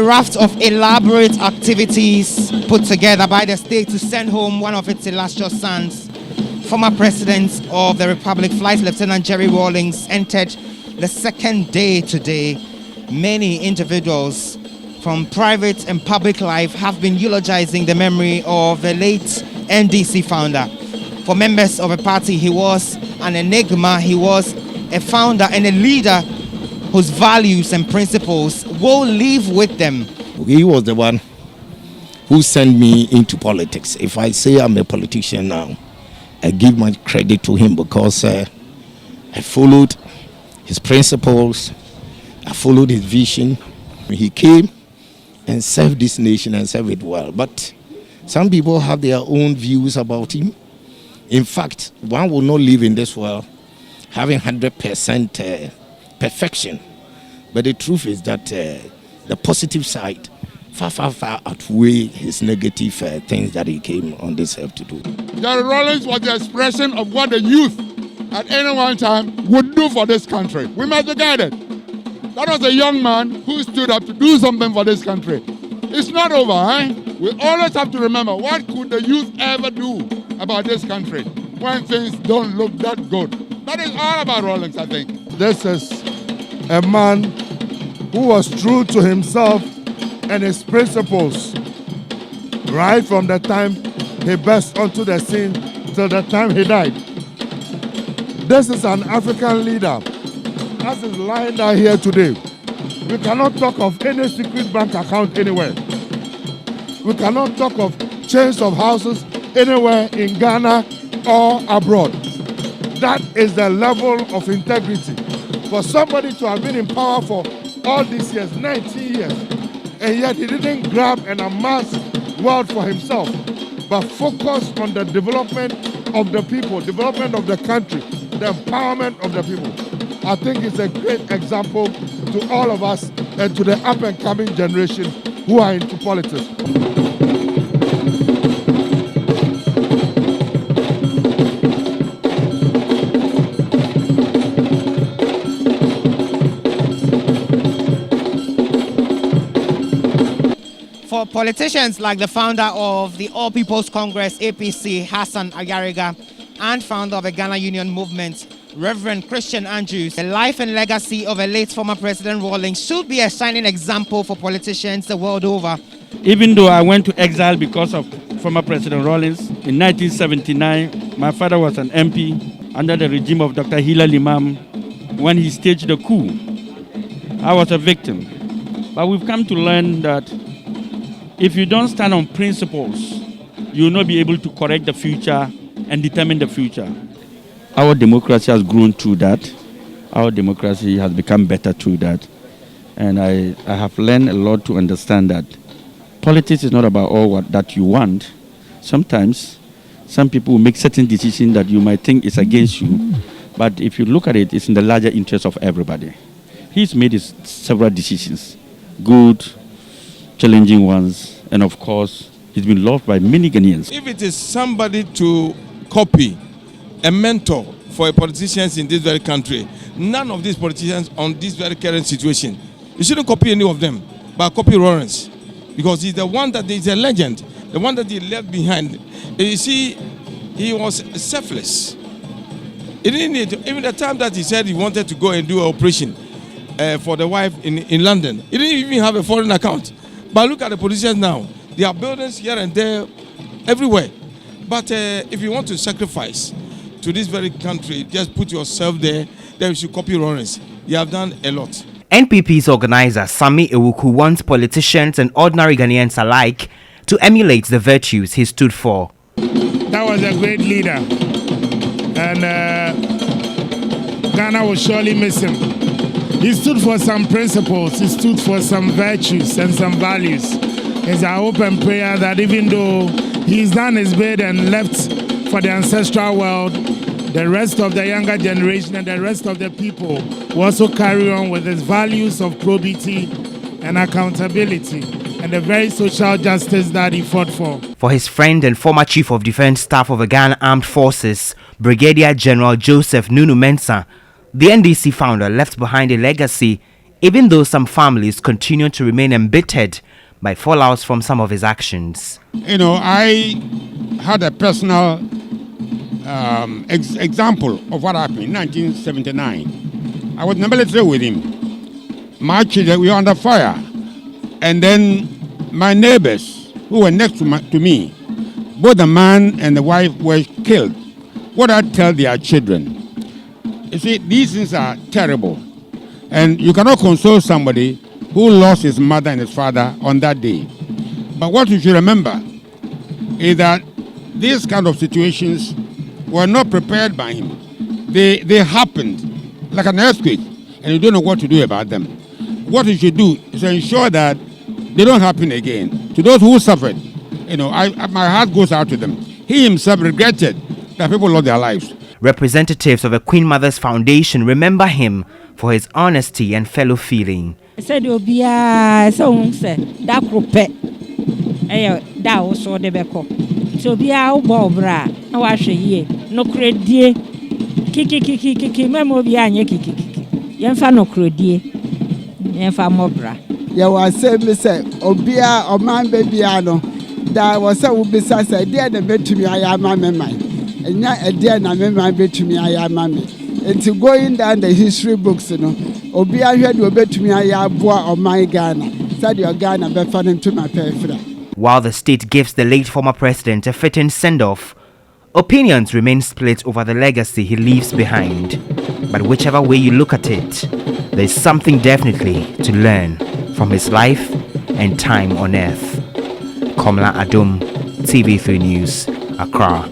raft of elaborate activities put together by the state to send home one of its illustrious sons, former President of the Republic, Flight Lieutenant Jerry Rawlings, entered the second day today. Many individuals from private and public life have been eulogizing the memory of the late NDC founder. For members of a party, he was an enigma. He was a founder and a leader whose values and principles will live with them. He was the one who sent me into politics. If I say I'm a politician now, I give my credit to him because I followed his principles, I followed his vision. He came and served this nation and served it well. But some people have their own views about him. In fact, one will not live in this world having 100% perfection. But the truth is that the positive side far outweigh his negative things that he came on this earth to do. Jerry Rawlings was the expression of what the youth at any one time would do for this country. We must be guided. That was a young man who stood up to do something for this country. It's not over, eh? We always have to remember, what could the youth ever do about this country when things don't look that good? That is all about Rawlings, I think. This is a man who was true to himself and his principles right from the time he burst onto the scene till the time he died. This is an African leader, as is lying down here today. We cannot talk of any secret bank account anywhere. We cannot talk of chains of houses anywhere in Ghana or abroad. That is the level of integrity. For somebody to have been in power for all these years, 19 years, and yet he didn't grab and amass wealth for himself, but focus on the development of the people, development of the country, the empowerment of the people. I think it's a great example to all of us and to the up-and-coming generation who are into politics. For politicians like the founder of the All People's Congress, APC, Hassan Ayariga, and founder of the Ghana Union Movement, Reverend Christian Andrews, the life and legacy of a late former President Rawlings should be a shining example for politicians the world over. Even though I went to exile because of former President Rawlings, in 1979, my father was an MP under the regime of Dr. Hilal Imam when he staged the coup. I was a victim. But we've come to learn that if you don't stand on principles, you will not be able to correct the future and determine the future. Our democracy has grown through that. Our democracy has become better through that. And I have learned a lot to understand that politics is not about all that you want. Sometimes some people will make certain decisions that you might think is against you. But if you look at it, it's in the larger interest of everybody. He's made several decisions, good, challenging ones, and of course, he's been loved by many Ghanaians. If it is somebody to copy, a mentor for politicians in this very country, none of these politicians on this very current situation, you shouldn't copy any of them, but copy Rawlings, because he's the one that is a legend, the one that he left behind. You see, he was selfless. He didn't need to, even the time that he said he wanted to go and do an operation for the wife in London, he didn't even have a foreign account. But look at the politicians now. There are buildings here and there, everywhere. But if you want to sacrifice to this very country, just put yourself there, then you should copy Rawlings. You have done a lot. NPP's organizer, Sami Ewuku, wants politicians and ordinary Ghanaians alike to emulate the virtues he stood for. That was a great leader. And Ghana will surely miss him. He stood for some principles, he stood for some virtues and some values. It's our hope and prayer that even though he's done his bit and left for the ancestral world, the rest of the younger generation and the rest of the people will also carry on with his values of probity and accountability and the very social justice that he fought for. For his friend and former Chief of Defense Staff of the Ghana Armed Forces, Brigadier General Joseph Nunu Mensah, the NDC founder left behind a legacy even though some families continue to remain embittered by fallouts from some of his actions. You know, I had a personal example of what happened in 1979. I was in the military with him. My children were under fire. And then my neighbors who were next to me, both the man and the wife were killed. What I tell their children, you see, these things are terrible. And you cannot console somebody who lost his mother and his father on that day. But what you should remember is that these kind of situations were not prepared by him. They happened like an earthquake, and you don't know what to do about them. What you should do is ensure that they don't happen again. To those who suffered, you know, my heart goes out to them. He himself regretted that people lost their lives. Representatives of the Queen Mother's Foundation remember him for his honesty and fellow feeling. Said Obia so say that crope that also the beko. So be our bobra, no wash ye, no credie, kiki, memo be anye kiki, yenfa no credie, yenfa mobra. Ya was say, Mr. Obia or man babyano, that was a ubisa said, dear the bed to me, I am my mind. And not a dear na my bed to me, I am mammy. And to going down the history books, you know, Obia had to bed to me, I am boy or my Ghana. Said your Ghana, but found him to my parents. While the state gives the late former president a fitting send-off, opinions remain split over the legacy he leaves behind. But whichever way you look at it, there's something definitely to learn from his life and time on earth. Komla Adum, TV3 News, Accra.